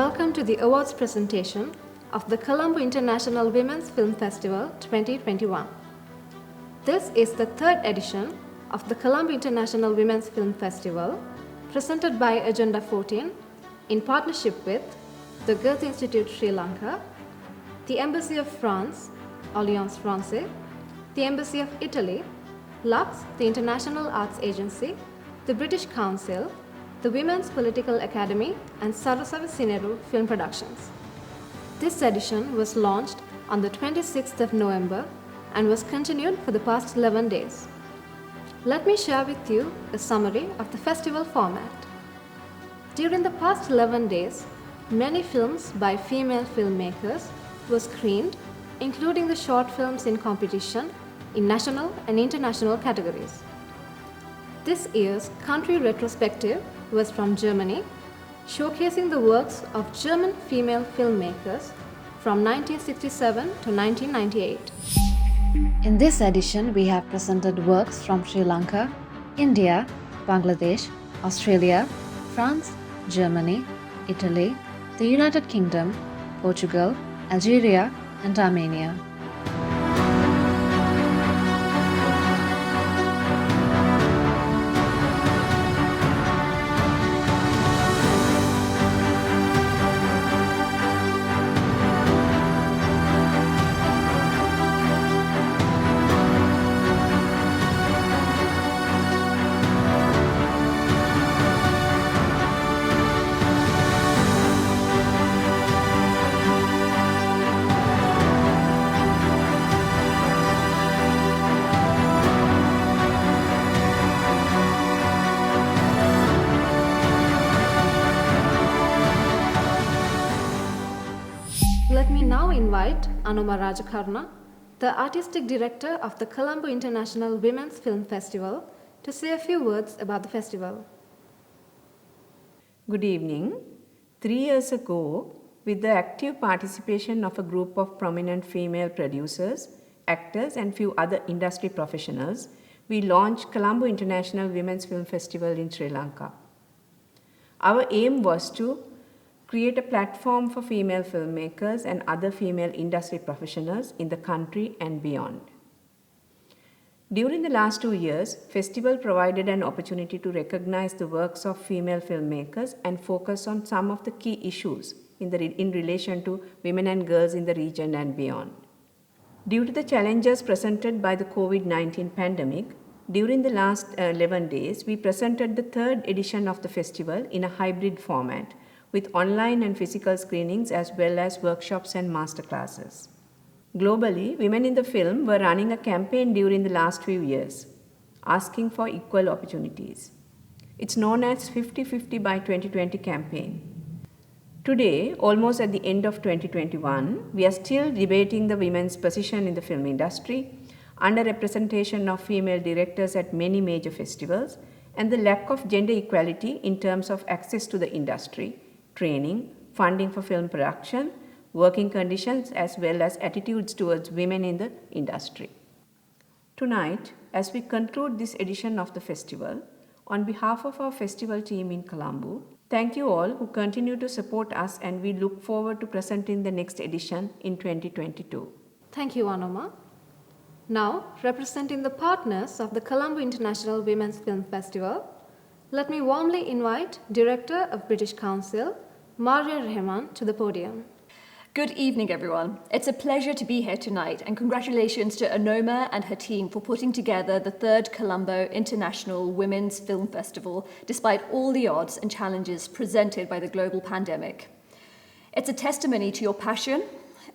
welcome to the awards presentation of the Colombo International Women's Film Festival 2021. This is the third edition of the Colombo International Women's Film Festival, presented by Agenda 14 in partnership with the Goethe Institute Sri Lanka, the Embassy of France, Alliance Française, the Embassy of Italy, Lux, the International Arts Agency, the British Council, the Women's Political Academy, and Saraswati Sineru Film Productions. This edition was launched on the 26th of November and was continued for the past 11 days. Let me share with you a summary of the festival format. During the past 11 days, many films by female filmmakers were screened, including the short films in competition in national and international categories. This year's country retrospective was from Germany, showcasing the works of German female filmmakers from 1967 to 1998. In this edition, we have presented works from Sri Lanka, India, Bangladesh, Australia, France, Germany, Italy, the United Kingdom, Portugal, Algeria, and Armenia. Let me now invite Anuma Rajakarna, the Artistic Director of the Colombo International Women's Film Festival, to say a few words about the festival. Good evening. 3 years ago, with the active participation of a group of prominent female producers, actors, and few other industry professionals, we launched Colombo International Women's Film Festival in Sri Lanka. Our aim was to create a platform for female filmmakers and other female industry professionals in the country and beyond. During the last 2 years, festival provided an opportunity to recognize the works of female filmmakers and focus on some of the key issues in relation to women and girls in the region and beyond. Due to the challenges presented by the COVID-19 pandemic, during the last 11 days, we presented the third edition of the festival in a hybrid format, with online and physical screenings as well as workshops and masterclasses. Globally, women in the film were running a campaign during the last few years, asking for equal opportunities. It's known as 50-50 by 2020 campaign. Today, almost at the end of 2021, we are still debating the women's position in the film industry, underrepresentation of female directors at many major festivals, and the lack of gender equality in terms of access to the industry, training, funding for film production, working conditions, as well as attitudes towards women in the industry. Tonight, as we conclude this edition of the festival, on behalf of our festival team in Colombo, thank you all who continue to support us, and we look forward to presenting the next edition in 2022. Thank you, Anuma. Now, representing the partners of the Colombo International Women's Film Festival, let me warmly invite Director of British Council, Maria Rahman, to the podium. Good evening, everyone. It's a pleasure to be here tonight, and congratulations to Anoma and her team for putting together the third Colombo International Women's Film Festival, despite all the odds and challenges presented by the global pandemic. It's a testimony to your passion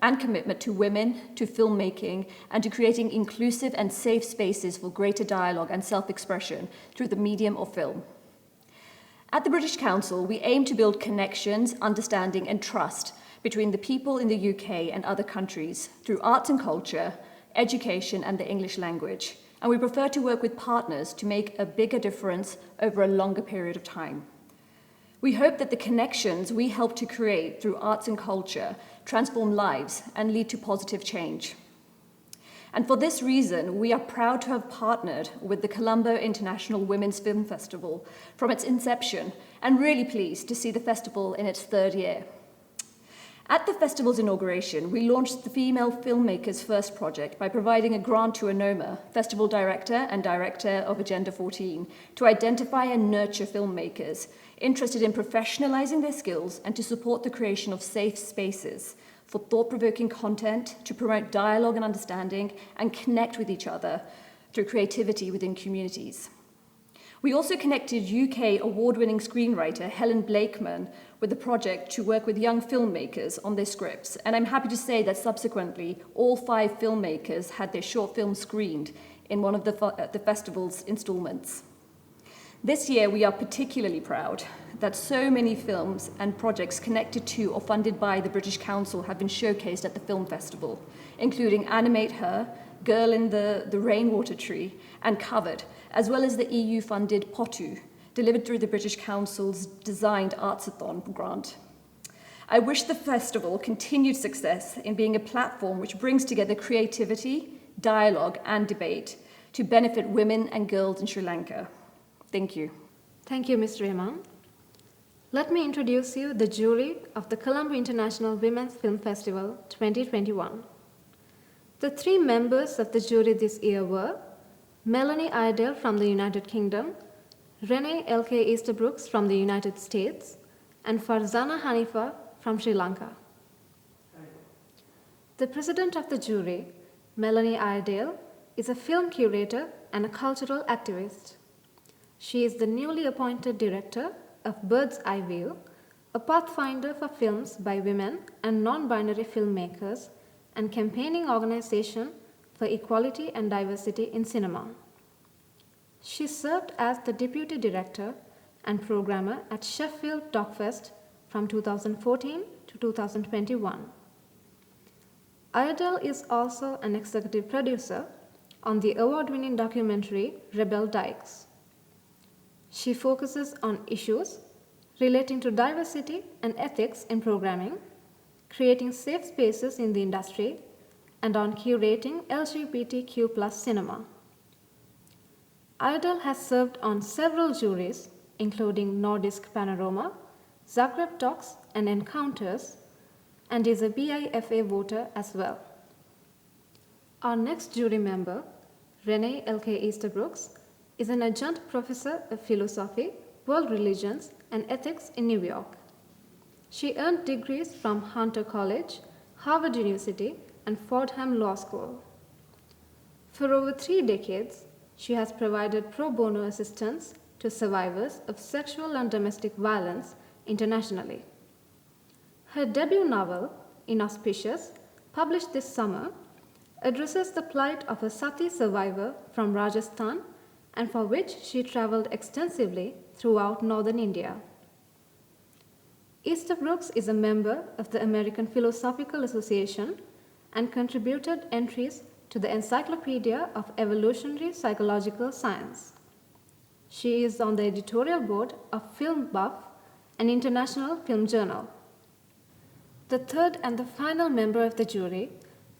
and commitment to women, to filmmaking, and to creating inclusive and safe spaces for greater dialogue and self-expression through the medium of film. At the British Council, we aim to build connections, understanding, and trust between the people in the UK and other countries through arts and culture, education, and the English language. And we prefer to work with partners to make a bigger difference over a longer period of time. We hope that the connections we help to create through arts and culture transform lives and lead to positive change. And for this reason, we are proud to have partnered with the Colombo International Women's Film Festival from its inception, and really pleased to see the festival in its third year. At the festival's inauguration, we launched the Female Filmmakers First project by providing a grant to Anoma, festival director and director of Agenda 14, to identify and nurture filmmakers interested in professionalizing their skills and to support the creation of safe spaces for thought-provoking content, to promote dialogue and understanding, and connect with each other through creativity within communities. We also connected UK award-winning screenwriter Helen Blakeman with the project to work with young filmmakers on their scripts, and I'm happy to say that subsequently all 5 filmmakers had their short films screened in one of the festival's installments. This year we are particularly proud that so many films and projects connected to or funded by the British Council have been showcased at the film festival, including Animate Her, Girl in the Rainwater Tree, and Covered, as well as the EU-funded Pottu, delivered through the British Council's Designed Artsathon grant. I wish the festival continued success in being a platform which brings together creativity, dialogue, and debate to benefit women and girls in Sri Lanka. Thank you. Thank you, Ms. Rehman. Let me introduce you the jury of the Colombo International Women's Film Festival 2021. The 3 members of the jury this year were Melanie Iredale from the United Kingdom, Renee LK Eastabrooks from the United States, and Farzana Haniffa from Sri Lanka. The president of the jury, Melanie Iredale, is a film curator and a cultural activist. She is the newly appointed director of Bird's Eye View, a pathfinder for films by women and non-binary filmmakers and campaigning organization for equality and diversity in cinema. She served as the deputy director and programmer at Sheffield Dockfest from 2014 to 2021. Iredale is also an executive producer on the award-winning documentary Rebel Dykes. She focuses on issues relating to diversity and ethics in programming, creating safe spaces in the industry, and on curating LGBTQ+ cinema. Iredale has served on several juries, including Nordisk Panorama, Zagreb Talks, and Encounters, and is a BIFA voter as well. Our next jury member, Renee LK Eastabrooks, is an adjunct professor of philosophy, world religions, and ethics in New York. She earned degrees from Hunter College, Harvard University, and Fordham Law School. For over 3 decades, she has provided pro bono assistance to survivors of sexual and domestic violence internationally. Her debut novel, Inauspicious, published this summer, addresses the plight of a Sati survivor from Rajasthan and for which she traveled extensively throughout northern India. Eastabrooks is a member of the American Philosophical Association and contributed entries to the Encyclopedia of Evolutionary Psychological Science. She is on the editorial board of Film Buff, an international film journal. The third and the final member of the jury,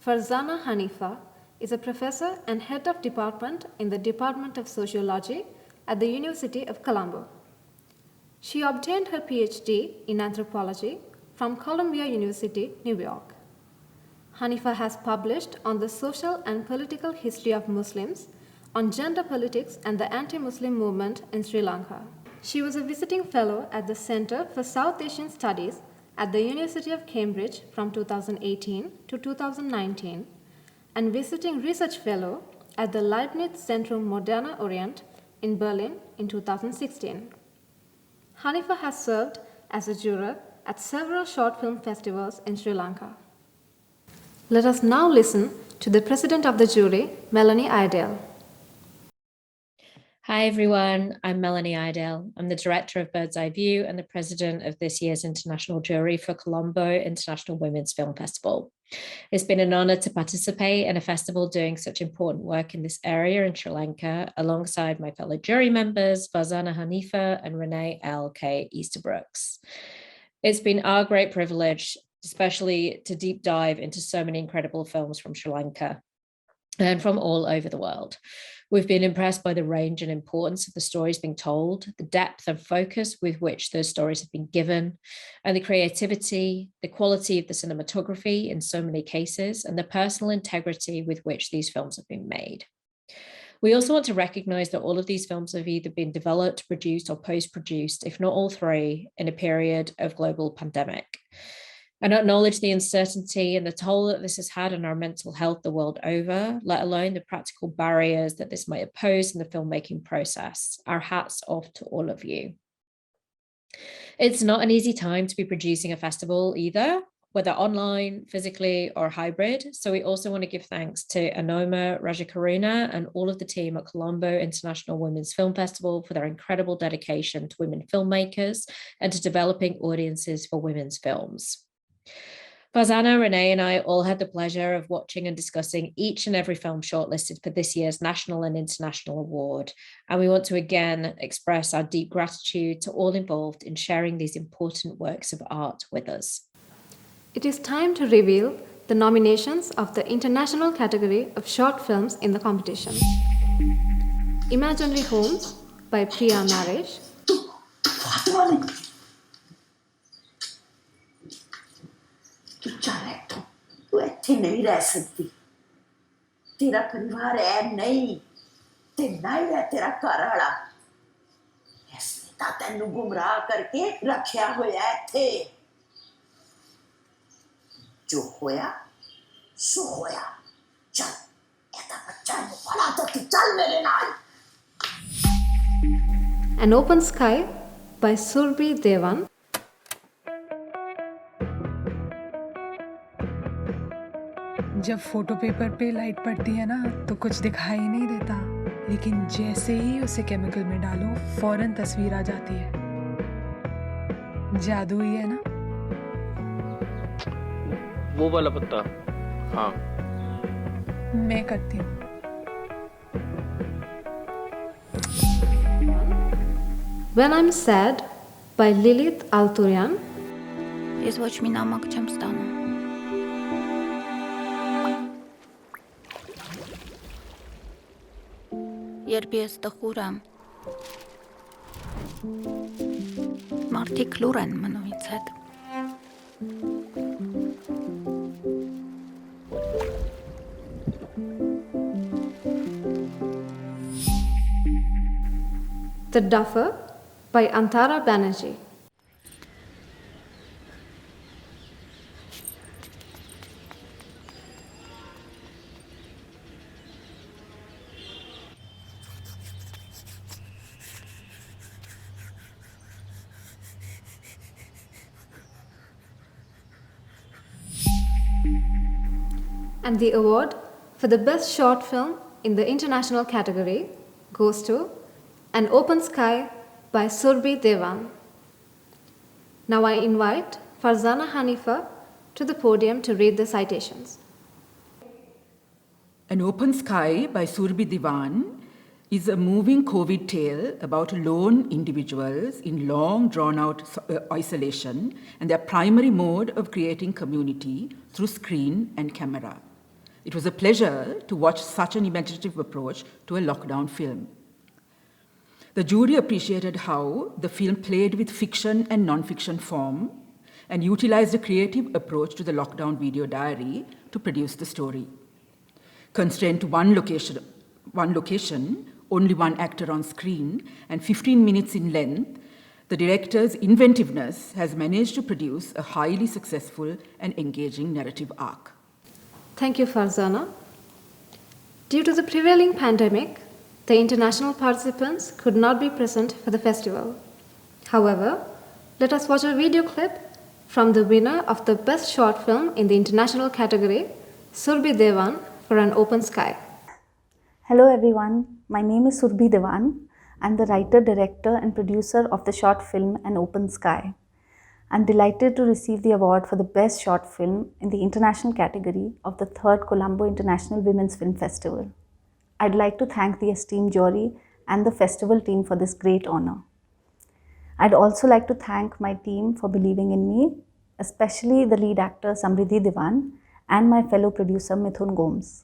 Farzana Haniffa, is a professor and head of department in the Department of Sociology at the University of Colombo. She obtained her PhD in anthropology from Columbia University, New York. Haniffa has published on the social and political history of Muslims, on gender politics and the anti-Muslim movement in Sri Lanka. She was a visiting fellow at the Center for South Asian Studies at the University of Cambridge from 2018 to 2019 and visiting research fellow at the Leibniz Zentrum Moderner Orient in Berlin in 2016. Haniffa has served as a juror at several short film festivals in Sri Lanka. Let us now listen to the president of the jury, Melanie Iredale. Hi everyone, I'm Melanie Iredale. I'm the director of Bird's Eye View and the president of this year's international jury for Colombo International Women's Film Festival. It's been an honor to participate in a festival doing such important work in this area in Sri Lanka, alongside my fellow jury members, Farzana Haniffa and Renee LK Eastabrooks. It's been our great privilege, especially to deep dive into so many incredible films from Sri Lanka and from all over the world. We've been impressed by the range and importance of the stories being told, the depth and focus with which those stories have been given, and the creativity, the quality of the cinematography in so many cases, and the personal integrity with which these films have been made. We also want to recognise that all of these films have either been developed, produced, or post-produced, if not all three, in a period of global pandemic, and acknowledge the uncertainty and the toll that this has had on our mental health the world over, let alone the practical barriers that this might have posed in the filmmaking process. Our hats off to all of you. It's not an easy time to be producing a festival either, whether online, physically, or hybrid. So we also want to give thanks to Anoma Rajakaruna and all of the team at Colombo International Women's Film Festival for their incredible dedication to women filmmakers and to developing audiences for women's films. Farzana, Renee, and I all had the pleasure of watching and discussing each and every film shortlisted for this year's National and International Award. And we want to again express our deep gratitude to all involved in sharing these important works of art with us. It is time to reveal the nominations of the international category of short films in the competition. Imaginery Homes by Priya Naresh. तू ਇੱਥੇ नहीं रह सकती तेरा परिवार है नहीं ते ना ही है तेरा घर वाला इसने ਤਾਂ ਤੈਨੂੰ ਗੁੰਮਰਾਹ ਕਰਕੇ ਰੱਖਿਆ ਹੋਇਆ ਇੱਥੇ जो होया सो होया चल ਇਹਦਾ ਬੱਚਾ ਨੂੰ ਫੜਾ ਤਾਂ ਤੂੰ ਚੱਲ ਮੇਰੇ ਨਾਲ An Open Sky by Surbhi Dewan. जब फोटो पेपर पे लाइट पड़ती है ना तो कुछ दिखाई नहीं देता, लेकिन जैसे ही उसे केमिकल में डालो फौरन तस्वीर आ जाती है। जादू ही है ना। वो वाला पत्ता, हाँ। मैं करती हूँ। When I'm Sad by Lilith Altunyan. Извоч ми намак чем стану. Երբ ես տխուր եմ, մարդիկ լուր են մնում ինձ հետ։ The Duffer by Antara Banerjee. And the award for the best short film in the international category goes to An Open Sky by Surbhi Dewan. Now I invite Farzana Haniffa to the podium to read the citations. An Open Sky by Surbhi Dewan is a moving COVID tale about lone individuals in long drawn-out isolation and their primary mode of creating community through screen and camera. It was a pleasure to watch such an imaginative approach to a lockdown film. The jury appreciated how the film played with fiction and non-fiction form and utilized a creative approach to the lockdown video diary to produce the story. Constrained to one location, only one actor on screen, and 15 minutes in length, the director's inventiveness has managed to produce a highly successful and engaging narrative arc. Thank you, Farzana. Due to the prevailing pandemic, the international participants could not be present for the festival. However, let us watch a video clip from the winner of the Best Short Film in the international category, Surbhi Dewan, for An Open Sky. Hello everyone, my name is Surbhi Dewan. I'm the writer, director and producer of the short film An Open Sky. I'm delighted to receive the award for the Best Short Film in the international category of the 3rd Colombo International Women's Film Festival. I'd like to thank the esteemed jury and the festival team for this great honor. I'd also like to thank my team for believing in me, especially the lead actor Samriddhi Dewan and my fellow producer Mithun Gomes.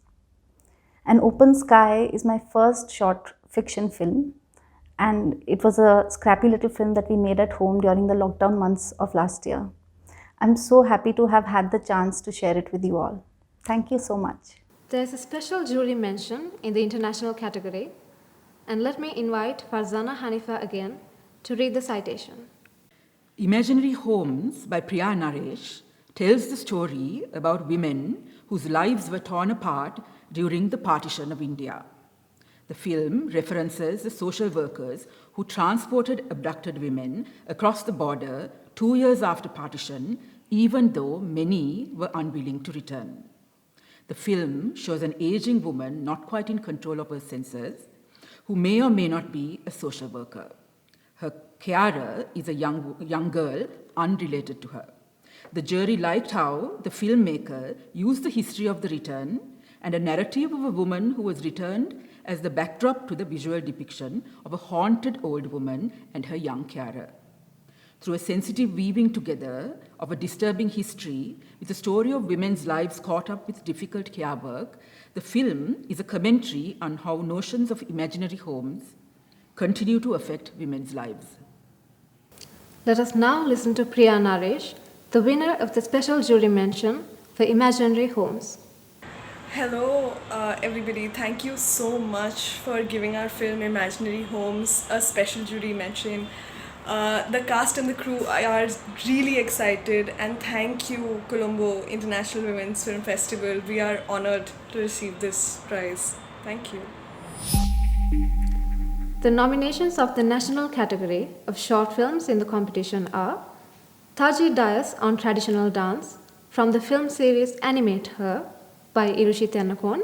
An Open Sky is my first short fiction film, and it was a scrappy little film that we made at home during the lockdown months of last year. I'm so happy to have had the chance to share it with you all. Thank you so much. There's a special jury mention in the international category, and let me invite Farzana Haniffa again to read the citation. Imaginery Homes by Priya and Naresh tells the story about women whose lives were torn apart during the partition of India. The film references the social workers who transported abducted women across the border 2 years after partition, even though many were unwilling to return. The film shows an aging woman not quite in control of her senses, who may or may not be a social worker. Her carer is a young girl unrelated to her. The jury liked how the filmmaker used the history of the return and a narrative of a woman who was returned as the backdrop to the visual depiction of a haunted old woman and her young carer. Through a sensitive weaving together of a disturbing history with the story of women's lives caught up with difficult care work, the film is a commentary on how notions of imaginary homes continue to affect women's lives. Let us now listen to Priya Naresh, the winner of the special jury mention for Imaginary Homes. Hello everybody, thank you so much for giving our film Imaginary Homes a special jury mention. The cast and the crew are really excited, and thank you Colombo International Women's Film Festival. We are honored to receive this prize. Thank you. The nominations of the national category of short films in the competition are Thaji Dias on Traditional Dance from the film series Animate by Irushi Tennekoon.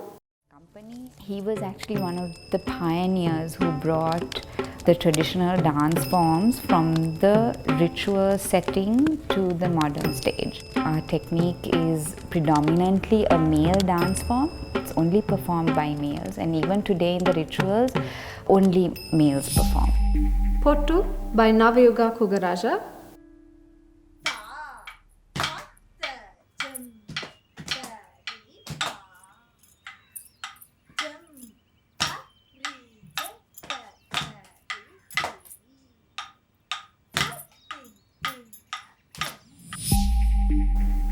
He was actually one of the pioneers who brought the traditional dance forms from the ritual setting to the modern stage. Our technique is predominantly a male dance form. It's only performed by males, and even today in the rituals, only males perform. Pottu by Navayuga Kugarajah.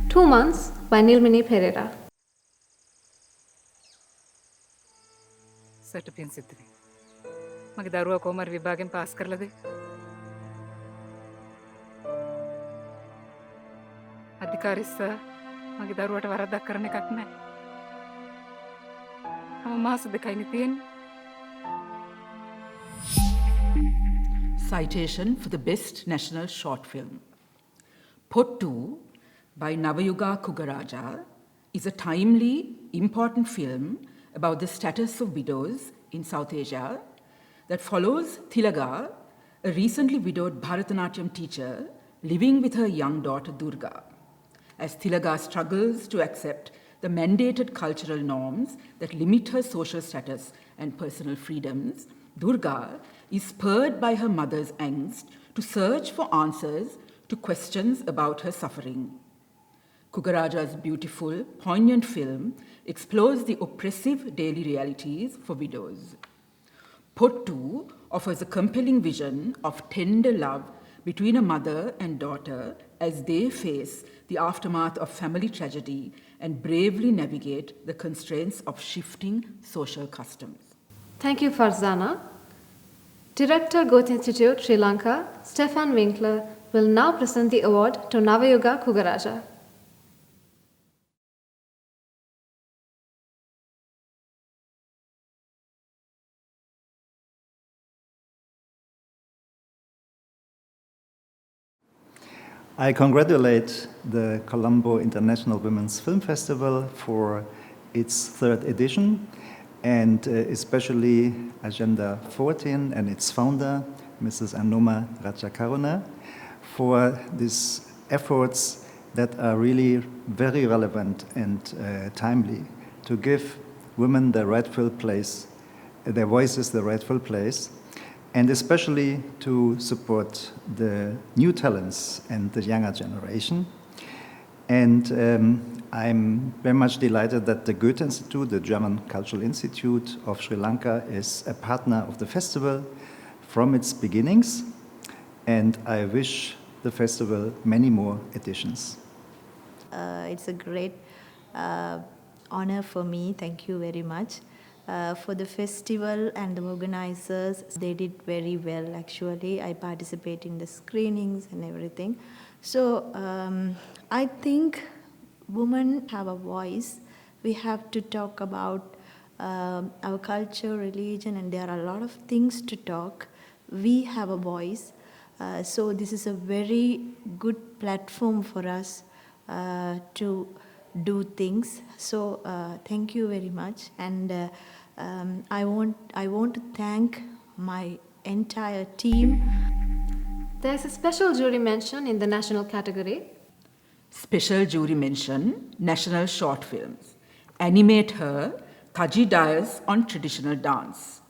2 Months by Nilmini Perera. Certificate सिद्धि मग दारुआ कोमर विभाग में पास कर लदे अधिकारी सा मग दारुआ टवारा करने का नहीं हम मास दिखाई नहीं तीन. Citation for the Best National Short Film. Pottu by Navayuga Kugarajah is a timely, important film about the status of widows in South Asia that follows Tilaga, a recently widowed Bharatanatyam teacher living with her young daughter Durga. As Tilaga struggles to accept the mandated cultural norms that limit her social status and personal freedoms, Durga is spurred by her mother's angst to search for answers to questions about her suffering. Kugarajah's beautiful, poignant film explores the oppressive daily realities for widows. Pottu offers a compelling vision of tender love between a mother and daughter as they face the aftermath of family tragedy and bravely navigate the constraints of shifting social customs. Thank you, Farzana. Director, Goethe Institute, Sri Lanka, Stefan Winkler, will now present the award to Navayuga Kugarajah. I congratulate the Colombo International Women's Film Festival for its 3rd edition, and especially Agenda 14 and its founder, Mrs. Anoma Rajakaruna, for these efforts that are really very relevant and timely to give women the rightful place, their voices the rightful place, and especially to support the new talents and the younger generation. And I'm very much delighted that the Goethe Institute, the German Cultural Institute of Sri Lanka, is a partner of the festival from its beginnings, and I wish the festival many more editions. It's a great honor for me. Thank you very much. For the festival and the organizers, they did very well actually. I participate in the screenings and everything. So I think women have a voice. We have to talk about our culture, religion, and there are a lot of things to talk. We have a voice. So this is a very good platform for us to do things. So thank you very much. And I want to thank my entire team. There's a special jury mention in the national category. Special jury mention, national short films. Animate Her, Thaji Dias on traditional dance.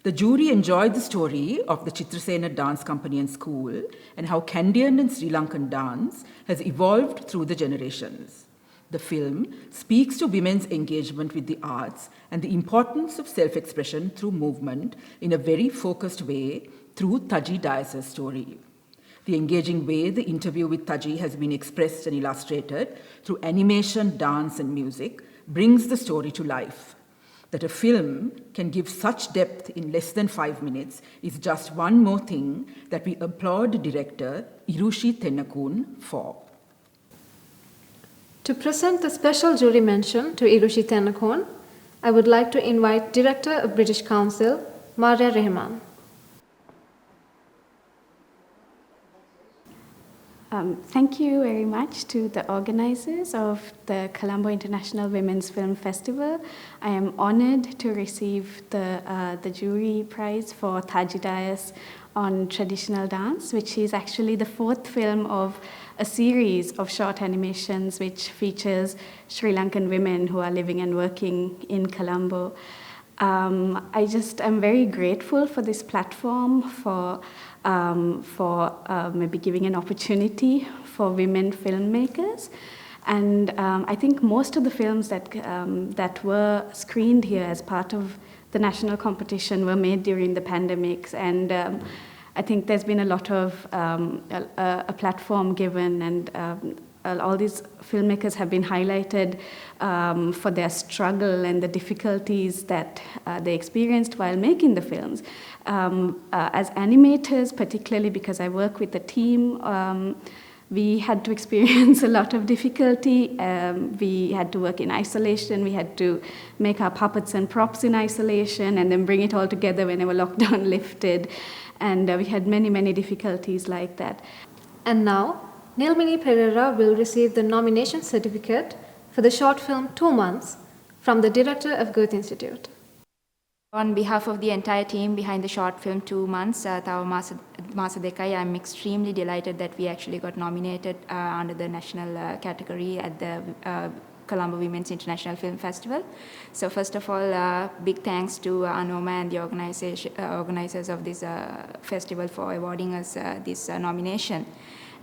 The jury enjoyed the story of the Chitrasena Dance Company and School and how Kandyan and Sri Lankan dance has evolved through the generations. The film speaks to women's engagement with the arts and the importance of self-expression through movement in a very focused way through Thaji Dias' story. The engaging way the interview with Thaji has been expressed and illustrated through animation, dance, and music brings the story to life. That a film can give such depth in less than 5 minutes is just one more thing that we applaud director Irushi Tennekoon for. To present the special jury mention to Irushi Tennekoon, I would like to invite Director of British Council, Maria Rehman. Thank you very much to the organizers of the Colombo International Women's Film Festival. I am honored to receive the jury prize for Thaji Dias on traditional dance, which is actually the 4th film of a series of short animations which features Sri Lankan women who are living and working in Colombo. I'm very grateful for this platform, for maybe giving an opportunity for women filmmakers. And I think most of the films that were screened here as part of the national competition were made during the pandemics. And I think there's been a lot of a platform given, and all these filmmakers have been highlighted for their struggle and the difficulties that they experienced while making the films. As animators, particularly because I work with the team, we had to experience a lot of difficulty. We had to work in isolation. We had to make our puppets and props in isolation and then bring it all together whenever lockdown lifted. And we had many, many difficulties like that. And now, Nilmini Perera will receive the nomination certificate for the short film 2 Months from the director of Goethe Institute. On behalf of the entire team behind the short film 2 Months, Thawa masa dekayi, I'm extremely delighted that we actually got nominated under the national category at the Colombo Women's International Film Festival. So first of all, big thanks to ANOMA and the organizers of this festival for awarding us this nomination.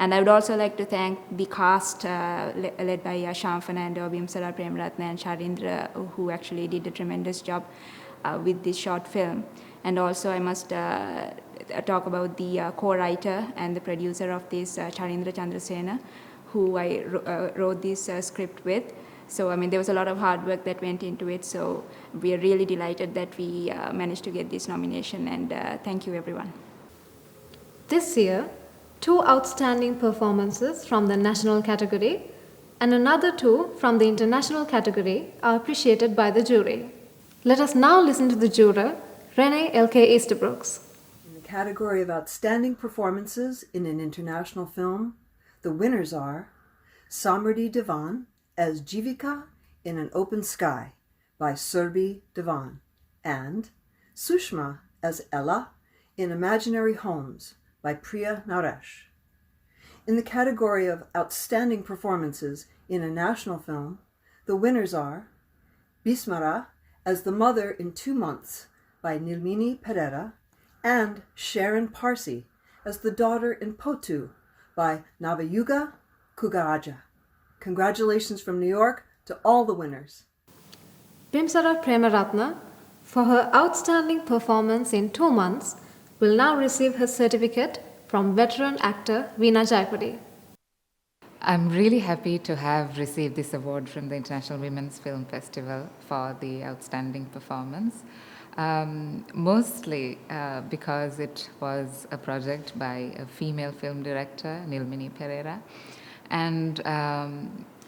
And I would also like to thank the cast led by Shyam Fernando, Bimsara Premratna and Charindra, who actually did a tremendous job with this short film. And also I must talk about the co-writer and the producer of this, Charindra Chandrasena, who I wrote this script with. So, I mean, there was a lot of hard work that went into it. So we are really delighted that we managed to get this nomination, and thank you, everyone. This year, 2 outstanding performances from the national category and another 2 from the international category are appreciated by the jury. Let us now listen to the juror, Renee LK Eastabrooks. In the category of outstanding performances in an international film, the winners are Samriddhi Dewan as Jivika in an Open Sky by Surbhi Dewan and Sushma as Ella in Imaginery Homes by Priya Naresh. In the category of outstanding performances in a national film, the winners are Bismara as the mother in 2 Months by Nilmini Perera and Sharon Parsi as the daughter in Pottu by Navayuga Kugarajah. Congratulations from New York to all the winners. Bimsara Premaratna, for her outstanding performance in 2 months, will now receive her certificate from veteran actor Veena Jayapuri. I'm really happy to have received this award from the International Women's Film Festival for the outstanding performance. Mostly because it was a project by a female film director, Nilmini Perera. And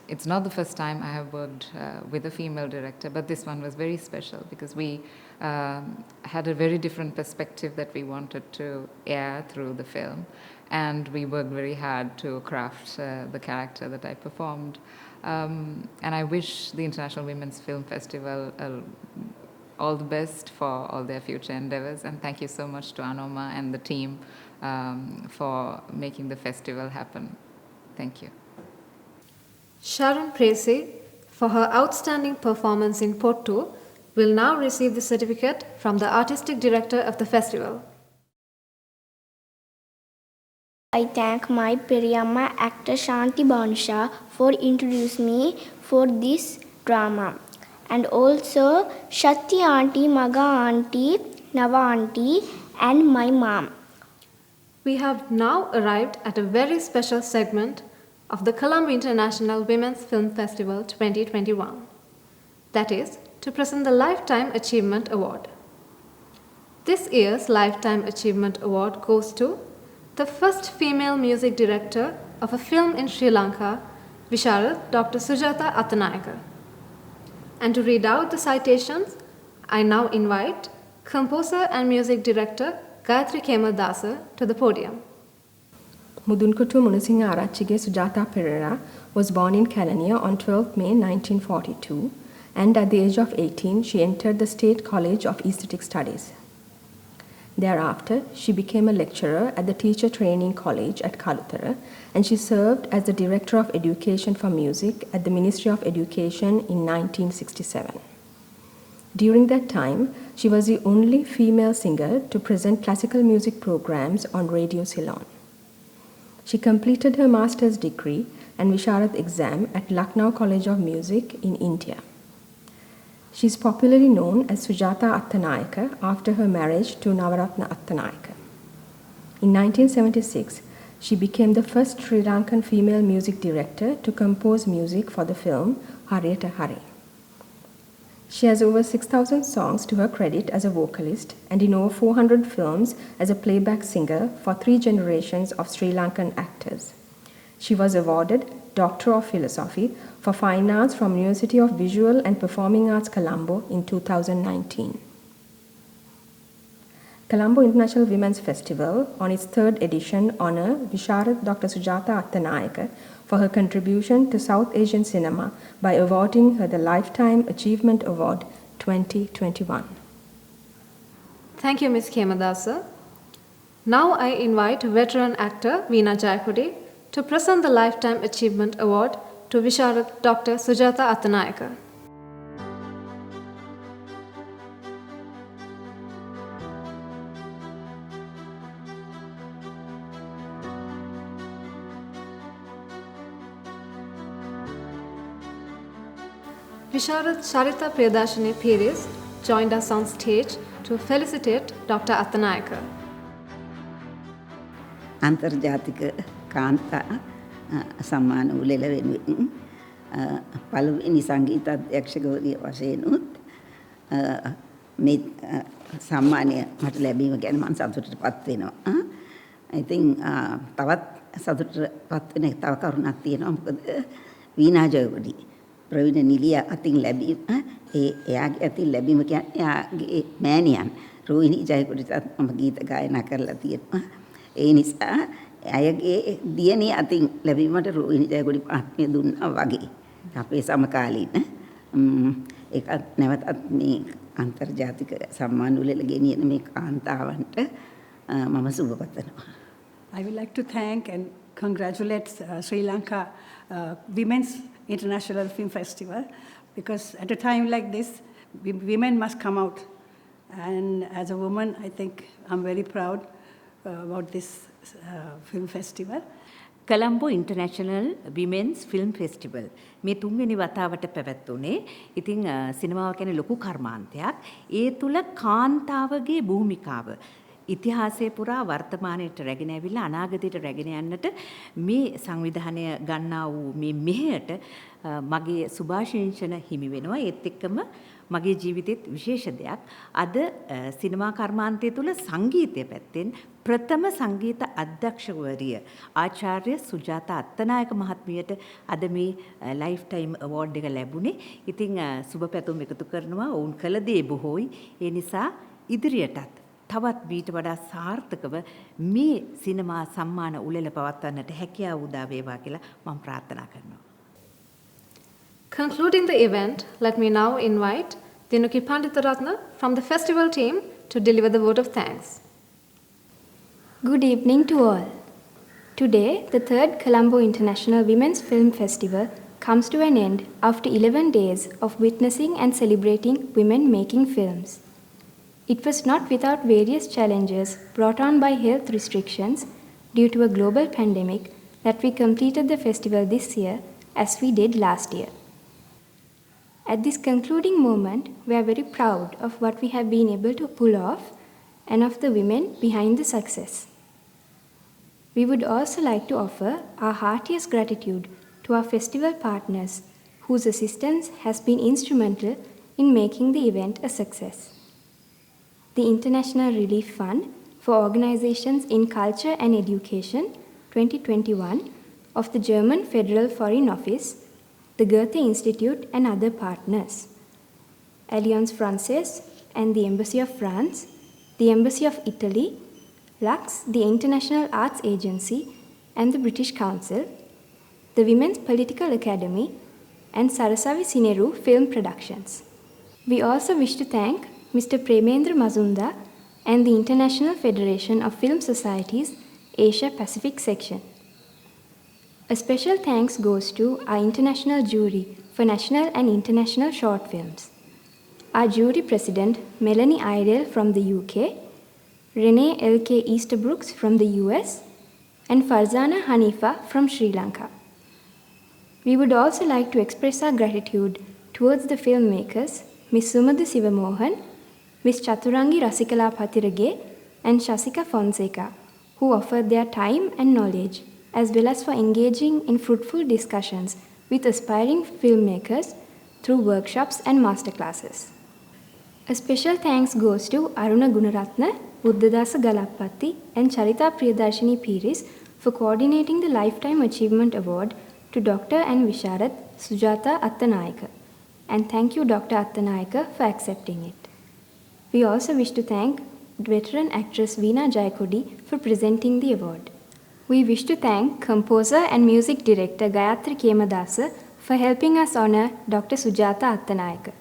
it's not the first time I have worked with a female director, but this one was very special because we had a very different perspective that we wanted to air through the film. And we worked very hard to craft the character that I performed. And I wish the International Women's Film Festival all the best for all their future endeavors. And thank you so much to Anoma and the team for making the festival happen. Thank you. Sharon Presi, for her outstanding performance in Pottu, will now receive the certificate from the artistic director of the festival. I thank my Periyamma actor Shanti Bansha for introducing me for this drama. And also Shakti auntie, Maga auntie, Nava auntie and my mom. We have now arrived at a very special segment of the Colombo International Women's Film Festival 2021. That is, to present the Lifetime Achievement Award. This year's Lifetime Achievement Award goes to the first female music director of a film in Sri Lanka, Visharad Dr. Sujata Attanayaka. And to read out the citations, I now invite composer and music director Gayatri Kemadasa to the podium. Mudunkutu Munasinghe Arachchige Sujata Perera was born in Kelaniya on 12 May 1942, and at the age of 18 she entered the State College of Aesthetic Studies. Thereafter, she became a lecturer at the Teacher Training College at Kalutara, and she served as the Director of Education for Music at the Ministry of Education in 1967. During that time, she was the only female singer to present classical music programs on Radio Ceylon. She completed her master's degree and Visharad exam at Lucknow College of Music in India. She is popularly known as Sujata Attanayaka after her marriage to Navaratna Attanayaka. In 1976, she became the first Sri Lankan female music director to compose music for the film Hariyata Hari. She has over 6,000 songs to her credit as a vocalist and in over 400 films as a playback singer for 3 generations of Sri Lankan actors. She was awarded Doctor of Philosophy for Fine Arts from University of Visual and Performing Arts Colombo in 2019. Colombo International Women's Festival on its 3rd edition honor Visharad Dr. Sujata Attanayaka for her contribution to South Asian cinema by awarding her the Lifetime Achievement Award 2021. Thank you, Ms. Kemadasa. Now I invite veteran actor Veena Jayapuri to present the Lifetime Achievement Award to Visharad Dr. Sujata Attanayaka. Visharad Charita Priyadashini Piris joined us on stage to felicitate Dr. Attanayaka. Antarjatika Kanta සම්මාන උළෙල වෙනුවෙන් පළවෙනි සංගීත අධ්‍යක්ෂකවරිය වශයෙන් මේ සම්මානය මට ලැබීම ගැන මම සතුටටපත් වෙනවා. I think තවත් සතුටටපත් වෙන තව කරුණක් තියෙනවා. මොකද වීණා ජයවඩි ප්‍රවීණ නිලිය අතින් ලැබීම එයාගේ අතින් ලැබීම කියන්නේ එයාගේ මෑණියන් රෝහිණී ජයකොඩිටත් මම ගීත ගායනා කරලා තියෙනවා. ඒ නිසා අයගේ දියණිය අතින් ලැබීමට රෝහිණී ජයකොඩි මහත්මිය දුන්නා වගේ අපේ සමකාලීන ඒකත් නැවතත් මේ අන්තර්ජාතික සම්මාන උළෙල ගෙනියන මේ කාන්තාවන්ට මම සුබ පතනවා. I would like to thank and congratulate Sri Lanka Women's International Film Festival, because at a time like this, women must come out. And as a woman, I think I'm very proud about this film festival. Colombo International Women's Film Festival. මේ තුන්වෙනි වතාවට පැවැත්වුණේ. ඉතින් සිනමාව කියන්නේ ලොකු කර්මාන්තයක්. ඒ තුල කාන්තාවගේ භූමිකාව ඉතිහාසයේ පුරා වර්තමානයට රැගෙන ඇවිල්ලා අනාගතයට රැගෙන යන්නට මේ සංවිධානය ගන්නා වූ මේ මෙහෙයට මගේ සුභාශිංසන හිමි වෙනවා. ඒත් එක්කම මගේ ජීවිතෙත් විශේෂ දෙයක්. අද සිනමා කර්මාන්තය තුල සංගීතය පැත්තෙන් ප්‍රථම සංගීත අධ්‍යක්ෂකවරිය ආචාර්ය සුජාතා අත්තනායක මහත්මියට අද මේ ලයිෆ් ටයිම් අවෝඩ් එක ලැබුණේ. ඉතින් සුබ පැතුම් එකතු කරනවා. ඔවුන් කළ දේ බොහෝයි. ඒ නිසා ඉදිරියටත් තවත් මීට වඩා සාර්ථකව මේ සිනමා සම්මාන උළෙල පවත්වන්නට හැකියාව උදා වේවා කියලා මම ප්‍රාර්ථනා කරනවා. Concluding the event, let me now invite Dinuki Panditaratna from the festival team to deliver the vote of thanks. Good evening to all. Today, the 3rd Colombo International Women's Film Festival comes to an end after 11 days of witnessing and celebrating women making films. It was not without various challenges brought on by health restrictions due to a global pandemic that we completed the festival this year as we did last year. At this concluding moment, we are very proud of what we have been able to pull off and of the women behind the success. We would also like to offer our heartiest gratitude to our festival partners whose assistance has been instrumental in making the event a success. The International Relief Fund for Organizations in Culture and Education 2021 of the German Federal Foreign Office, the Goethe Institute and other partners, Alliance Française and the Embassy of France, the Embassy of Italy, Lux, the International Arts Agency and the British Council, the Women's Political Academy and Sarasavi Sineru Film Productions. We also wish to thank Mr. Premendra Mazumda and the International Federation of Film Societies Asia Pacific Section. A special thanks goes to our international jury for national and international short films. Our jury president, Melanie Iredale from the UK, Renee LK Eastabrooks from the US, and Farzana Haniffa from Sri Lanka. We would also like to express our gratitude towards the filmmakers, Ms. Sumadha Sivamohan, Ms. Chaturangi Rasikala Pathirage, and Shasika Fonseca, who offered their time and knowledge, as well as for engaging in fruitful discussions with aspiring filmmakers through workshops and masterclasses. A special thanks goes to Aruna Gunaratna, Buddhadasa Galappatti, and Charita Priyadarshini Piris for coordinating the Lifetime Achievement Award to Dr. and Visharad Sujata Attanayaka. And thank you, Dr. Attanayaka, for accepting it. We also wish to thank veteran actress Veena Jayakodi for presenting the award. We wish to thank composer and music director Gayatri Kemadasa for helping us honor Dr. Sujata Attanayaka.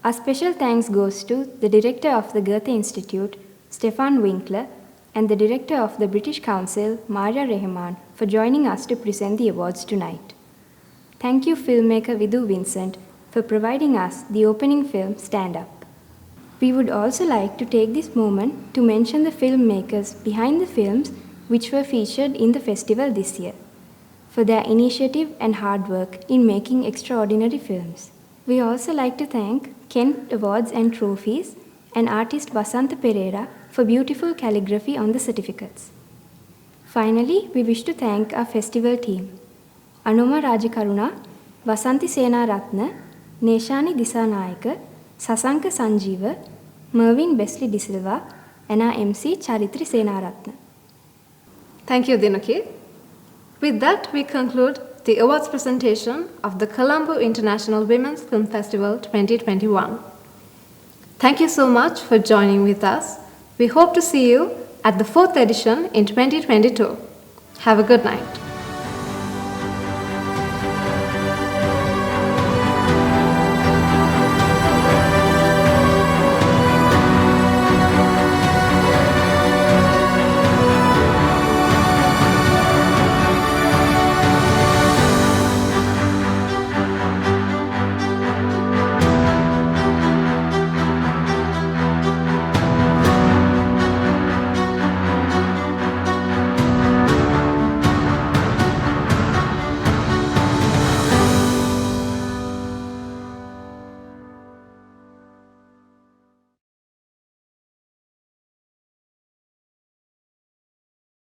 Our special thanks goes to the director of the Goethe Institute, Stefan Winkler, and the director of the British Council, Maria Rehman, for joining us to present the awards tonight. Thank you, filmmaker Vidhu Vincent, for providing us the opening film, Stand Up. We would also like to take this moment to mention the filmmakers behind the films which were featured in the festival this year, for their initiative and hard work in making extraordinary films. We also like to thank Kent Awards and Trophies and artist Vasantha Perera for beautiful calligraphy on the certificates. Finally, we wish to thank our festival team, Anuma Rajakaruna, Vasanthi Sena Ratna, Neshani Disanayaka, Sasanka Sanjeeva, Mervin Besley Disilva, and our MC Charitri Senaratna. Thank you, Dinuki. With that, we conclude the awards presentation of the Colombo International Women's Film Festival 2021. Thank you so much for joining with us. We hope to see you at the 4th edition in 2022. Have a good night.